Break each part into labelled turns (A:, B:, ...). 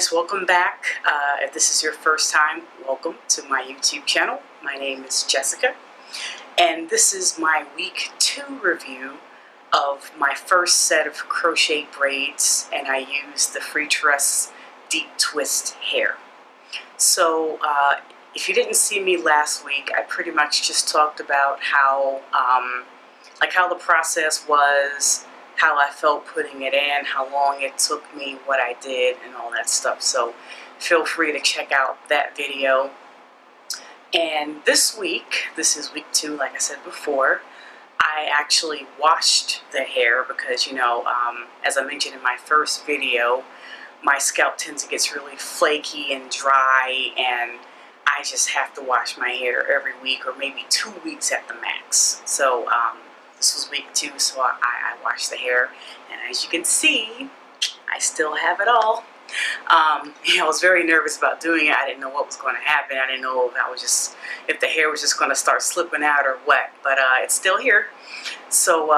A: guys, welcome back. If this is your first time, welcome to my YouTube channel. My name is Jessica, and this is my week 2 review of my first set of crochet braids, and I used the Free Tress Deep Twist hair. So if you didn't see me last week, I pretty much just talked about how the process was, how I felt putting it in, how long it took me, what I did, and all that stuff. So feel free to check out that video. And this week, this is week 2, like I said before, I actually washed the hair because, you know, as I mentioned in my first video, my scalp tends to get really flaky and dry, and I just have to wash my hair every week or maybe 2 weeks at the max. So this was week 2, so I washed the hair, and as you can see, I still have it all. I was very nervous about doing it. I didn't know what was going to happen. I didn't know if the hair was just going to start slipping out or what, but it's still here. So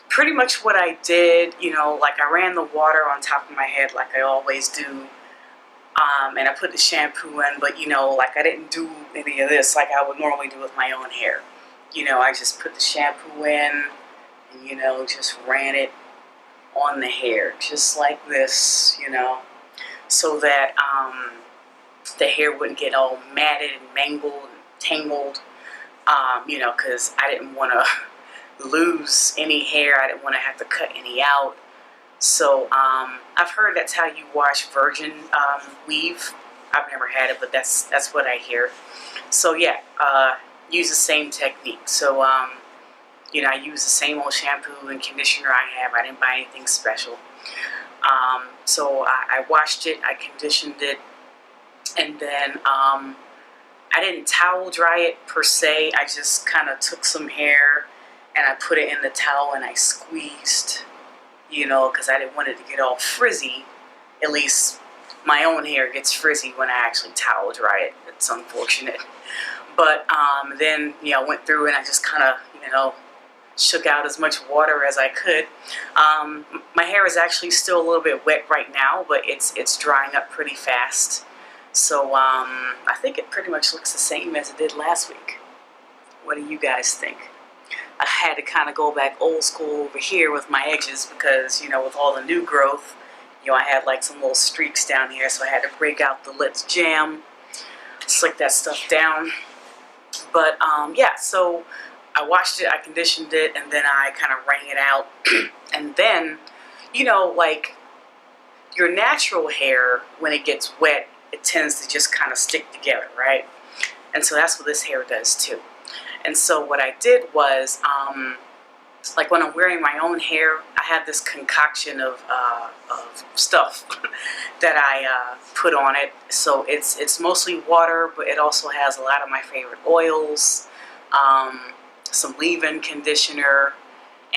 A: pretty much what I did, you know, like I ran the water on top of my head like I always do, and I put the shampoo in, but you know, like I didn't do any of this like I would normally do with my own hair. You know, I just put the shampoo in and, you know, just ran it on the hair, just like this, you know, so that the hair wouldn't get all matted and mangled and tangled, you know, because I didn't want to lose any hair. I didn't want to have to cut any out. So I've heard that's how you wash virgin weave. I've never had it, but that's what I hear. So yeah, use the same technique. So you know, I use the same old shampoo and conditioner I have. I didn't buy anything special. So I washed it, I conditioned it, and then I didn't towel dry it per se. I just kind of took some hair and I put it in the towel and I squeezed, you know, because I didn't want it to get all frizzy. At least my own hair gets frizzy when I actually towel dry it. It's unfortunate. But then, you know, I went through and I just kind of, you know, shook out as much water as I could. My hair is actually still a little bit wet right now, but it's drying up pretty fast. So I think it pretty much looks the same as it did last week. What do you guys think? I had to kind of go back old school over here with my edges because, you know, with all the new growth, you know, I had like some little streaks down here, so I had to break out the Let's Jam, slick that stuff down. But yeah, so I washed it, I conditioned it, and then I kind of wrung it out. And then, you know, like your natural hair, when it gets wet, it tends to just kind of stick together, right? And so that's what this hair does too. And so what I did was, like when I'm wearing my own hair, I have this concoction of stuff that I put on it. So it's mostly water, but it also has a lot of my favorite oils, some leave-in conditioner,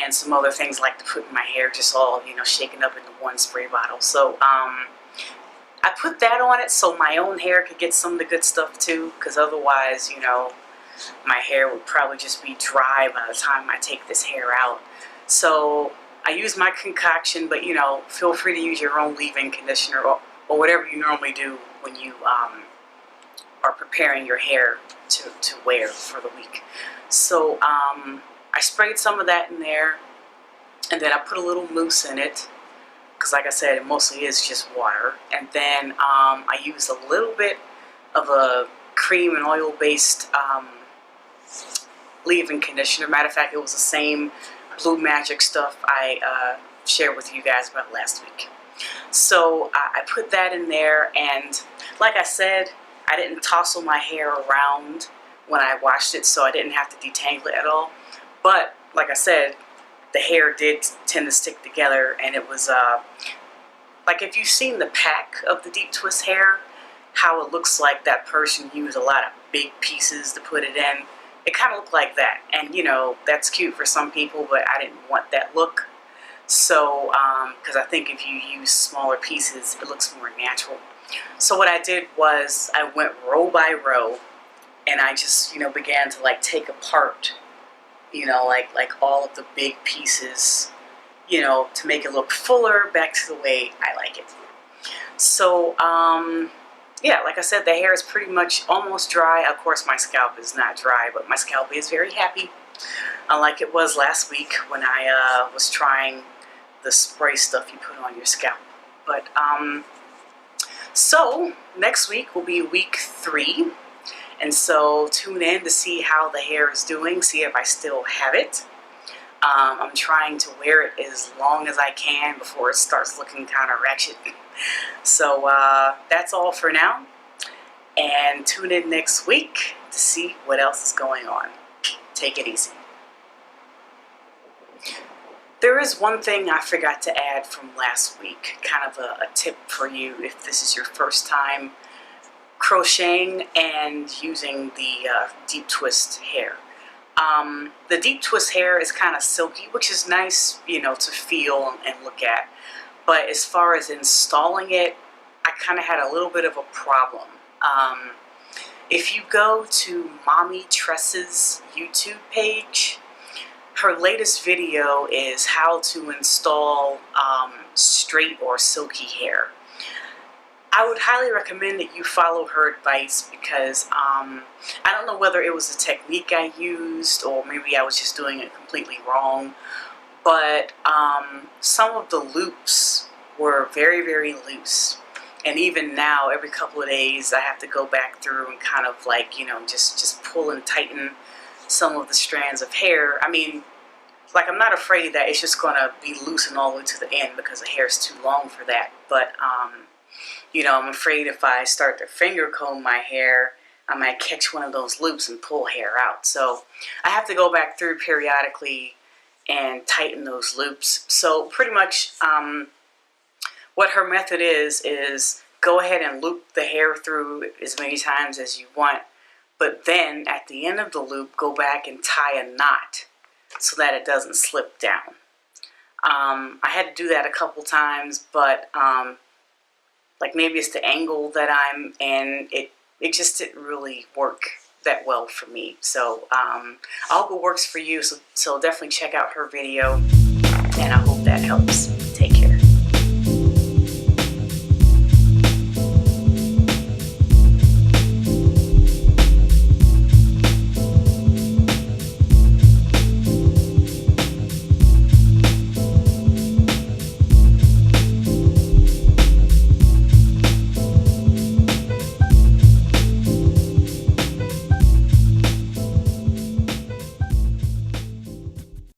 A: and some other things I like to put in my hair, just all, you know, shaken up into one spray bottle. So I put that on it so my own hair could get some of the good stuff too, because otherwise, you know, my hair would probably just be dry by the time I take this hair out. So I use my concoction, but, you know, feel free to use your own leave-in conditioner or whatever you normally do when you are preparing your hair to wear for the week. So I sprayed some of that in there, and then I put a little mousse in it, because like I said, it mostly is just water. And then I used a little bit of a cream and oil based leave-in conditioner. Matter of fact, it was the same Blue Magic stuff I shared with you guys about last week. So I put that in there, and like I said, I didn't tousle my hair around when I washed it, so I didn't have to detangle it at all. But like I said, the hair did tend to stick together, and it was like if you've seen the pack of the deep twist hair, how it looks like that person used a lot of big pieces to put it in. It kind of looked like that, and you know, that's cute for some people, but I didn't want that look. So because I think if you use smaller pieces, it looks more natural. So what I did was I went row by row, and I just, you know, began to like take apart, you know, like all of the big pieces, you know, to make it look fuller, back to the way I like it. So yeah, like I said, the hair is pretty much almost dry. Of course, my scalp is not dry, but my scalp is very happy, unlike it was last week when I was trying the spray stuff you put on your scalp. But so next week will be week 3, and so tune in to see how the hair is doing, see if I still have it. I'm trying to wear it as long as I can before it starts looking kind of ratchet. So that's all for now, and tune in next week to see what else is going on. Take it easy. There is one thing I forgot to add from last week, kind of a tip for you if this is your first time crocheting and using the deep twist hair. The deep twist hair is kind of silky, which is nice, you know, to feel and look at. But as far as installing it, I kind of had a little bit of a problem. If you go to Mommy Tress's YouTube page, her latest video is how to install straight or silky hair. I would highly recommend that you follow her advice because I don't know whether it was a technique I used or maybe I was just doing it completely wrong, but some of the loops were very, very loose. And even now, every couple of days, I have to go back through and kind of like, you know, just pull and tighten some of the strands of hair. I mean, like, I'm not afraid that it's just going to be loosened all the way to the end because the hair is too long for that. But, you know, I'm afraid if I start to finger comb my hair, I might catch one of those loops and pull hair out. So I have to go back through periodically and tighten those loops. So pretty much what her method is go ahead and loop the hair through as many times as you want. But then at the end of the loop, go back and tie a knot so that it doesn't slip down. I had to do that a couple times, but like maybe it's the angle that I'm in, it just didn't really work that well for me. So I hope it works for you, so definitely check out her video, and I hope that helps.